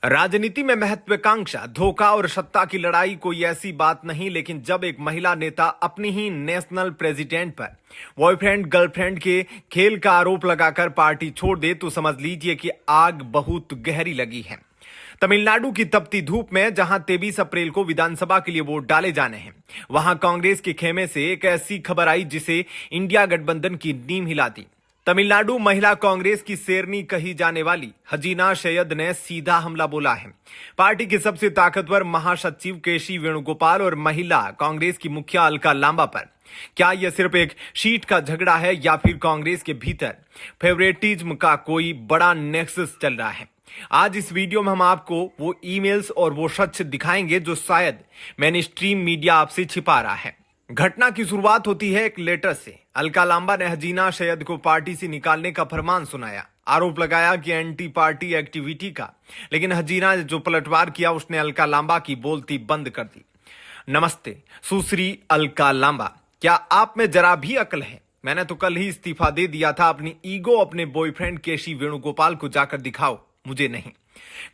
राजनीति में महत्वाकांक्षा, धोखा और सत्ता की लड़ाई कोई ऐसी बात नहीं, लेकिन जब एक महिला नेता अपनी ही नेशनल प्रेसिडेंट पर बॉयफ्रेंड गर्लफ्रेंड के खेल का आरोप लगाकर पार्टी छोड़ दे तो समझ लीजिए कि आग बहुत गहरी लगी है। तमिलनाडु की तपती धूप में जहां 23 अप्रैल को विधानसभा के लिए वोट डाले जाने हैं, वहां कांग्रेस के खेमे से एक ऐसी खबर आई जिसे इंडिया गठबंधन की नींव हिला दी। तमिलनाडु महिला कांग्रेस की शेरनी कही जाने वाली हजीना सैयद ने सीधा हमला बोला है। पार्टी के सबसे ताकतवर महासचिव केसी वेणुगोपाल और महिला कांग्रेस की मुखिया अलका लांबा पर क्या यह सिर्फ एक सीट का झगड़ा है या फिर कांग्रेस के भीतर फेवरेटिज्म का कोई बड़ा नेक्सस चल रहा है। आज इस वीडियो में हम आपको वो ईमेल्स और वो सच दिखाएंगे जो शायद मेनस्ट्रीम मीडिया आपसे छिपा रहा है। घटना की शुरुआत होती है एक लेटर से। अलका लांबा ने हजीना सैयद को पार्टी से निकालने का फरमान सुनाया, आरोप लगाया कि एंटी पार्टी एक्टिविटी का, लेकिन हजीना ने जो पलटवार किया उसने अलका लांबा की बोलती बंद कर दी। नमस्ते सुश्री अलका लांबा, क्या आप में जरा भी अकल है? मैंने तो कल ही इस्तीफा दे दिया था। अपनी ईगो अपने बॉयफ्रेंड केसी वेणुगोपाल को जाकर दिखाओ, मुझे नहीं।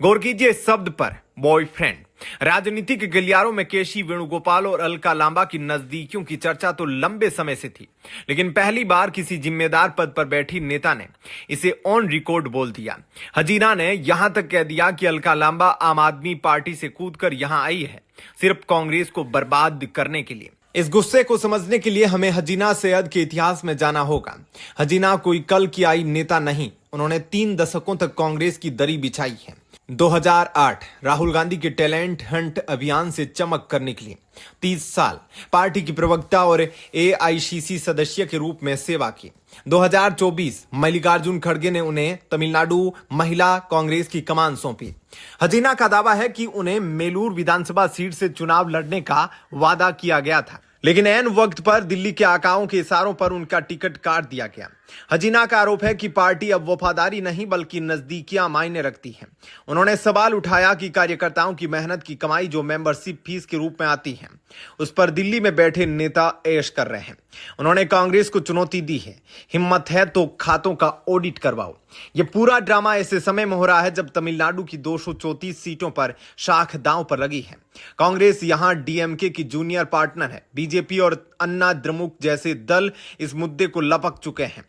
गौर कीजिए शब्द पर, बॉयफ्रेंड। राजनीति के गलियारों में केसी वेणुगोपाल और अलका लांबा की नजदीकियों की चर्चा तो लंबे समय से थी, लेकिन पहली बार किसी जिम्मेदार पद पर बैठी नेता ने इसे ऑन रिकॉर्ड बोल दिया। हजीना ने यहां तक कह दिया कि अलका लांबा आम आदमी पार्टी से कूदकर यहां आई है सिर्फ कांग्रेस को बर्बाद करने के लिए। इस गुस्से को समझने के लिए हमें हजीना सैयद के इतिहास में जाना होगा। हजीना कोई कल की आई नेता नहीं, उन्होंने 3 दशकों तक कांग्रेस की दरी बिछाई है। 2008 राहुल गांधी के टैलेंट हंट अभियान से चमक कर निकली। 30 साल पार्टी की प्रवक्ता और एआईसीसी सदस्य के रूप में सेवा की। 2024 मल्लिकार्जुन खड़गे ने उन्हें तमिलनाडु महिला कांग्रेस की कमान सौंपी। हजीना का दावा है कि उन्हें मेलूर विधानसभा सीट से चुनाव लड़ने का वादा किया गया था, लेकिन ऐन वक्त पर दिल्ली के आकाओं के इशारों पर उनका टिकट काट दिया गया। हजीना का आरोप है कि पार्टी अब वफादारी नहीं बल्कि नजदीकियां मायने रखती है। उन्होंने सवाल उठाया कि कार्यकर्ताओं की मेहनत की कमाई जो मेंबरशिप फीस के रूप में आती है, उस पर दिल्ली में बैठे नेता ऐश कर रहे हैं। उन्होंने कांग्रेस को चुनौती दी है, हिम्मत है तो खातों का ऑडिट करवाओ। यह पूरा ड्रामा ऐसे समय में हो रहा है जब तमिलनाडु की 234 सीटों पर शाख दांव पर लगी है। कांग्रेस यहां डीएमके की जूनियर पार्टनर है। बीजेपी और अन्ना द्रमुक जैसे दल इस मुद्दे को लपक चुके हैं।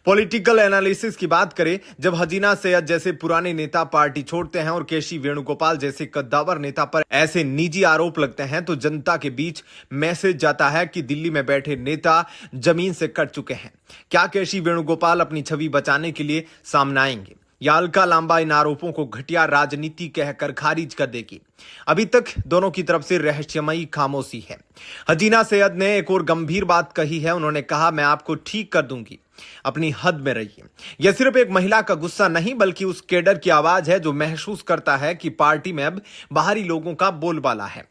पॉलिटिकल एनालिसिस की बात करें, जब हजीना सैयद जैसे पुराने नेता पार्टी छोड़ते हैं और केसी वेणुगोपाल जैसे कद्दावर नेता पर ऐसे निजी आरोप लगते हैं तो जनता के बीच मैसेज जाता है कि दिल्ली में बैठे नेता जमीन से कट चुके हैं। क्या केसी वेणुगोपाल अपनी छवि बचाने के लिए सामने आएंगे या अलका लांबा इन आरोपों को घटिया राजनीति कहकर खारिज कर देगी? अभी तक दोनों की तरफ से रहस्यमयी खामोशी है। हजीना सैयद ने एक और गंभीर बात कही है। उन्होंने कहा, मैं आपको ठीक कर दूंगी, अपनी हद में रहिए। यह सिर्फ एक महिला का गुस्सा नहीं बल्कि उस कैडर की आवाज है जो महसूस करता है कि पार्टी में अब बाहरी लोगों का बोलबाला है।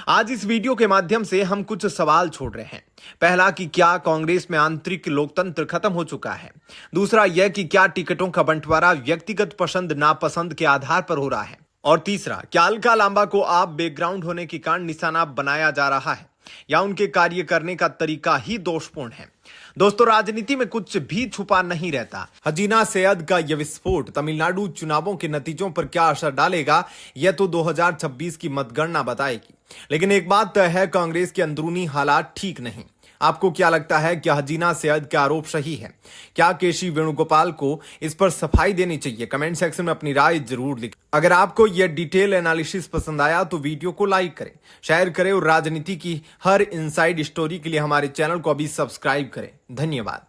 आज इस वीडियो के माध्यम से हम कुछ सवाल छोड़ रहे हैं। पहला कि क्या कांग्रेस में आंतरिक लोकतंत्र खत्म हो चुका है? दूसरा यह कि क्या टिकटों का बंटवारा व्यक्तिगत पसंद नापसंद के आधार पर हो रहा है? और तीसरा, क्या अलका लांबा को आप बैकग्राउंड होने के कारण निशाना बनाया जा रहा है या उनके कार्य करने का तरीका ही दोषपूर्ण है? दोस्तों, राजनीति में कुछ भी छुपा नहीं रहता। हजीना सैयद का यह विस्फोट तमिलनाडु चुनावों के नतीजों पर क्या असर डालेगा, यह तो 2026 की मतगणना बताएगी। लेकिन एक बात तय है, कांग्रेस के अंदरूनी हालात ठीक नहीं। आपको क्या लगता है, क्या हजीना सैयद का आरोप सही है? क्या केसी वेणुगोपाल को इस पर सफाई देनी चाहिए? कमेंट सेक्शन में अपनी राय जरूर लिखें। अगर आपको यह डिटेल एनालिसिस पसंद आया तो वीडियो को लाइक करें, शेयर करें और राजनीति की हर इनसाइड स्टोरी के लिए हमारे चैनल को अभी सब्सक्राइब करें। धन्यवाद।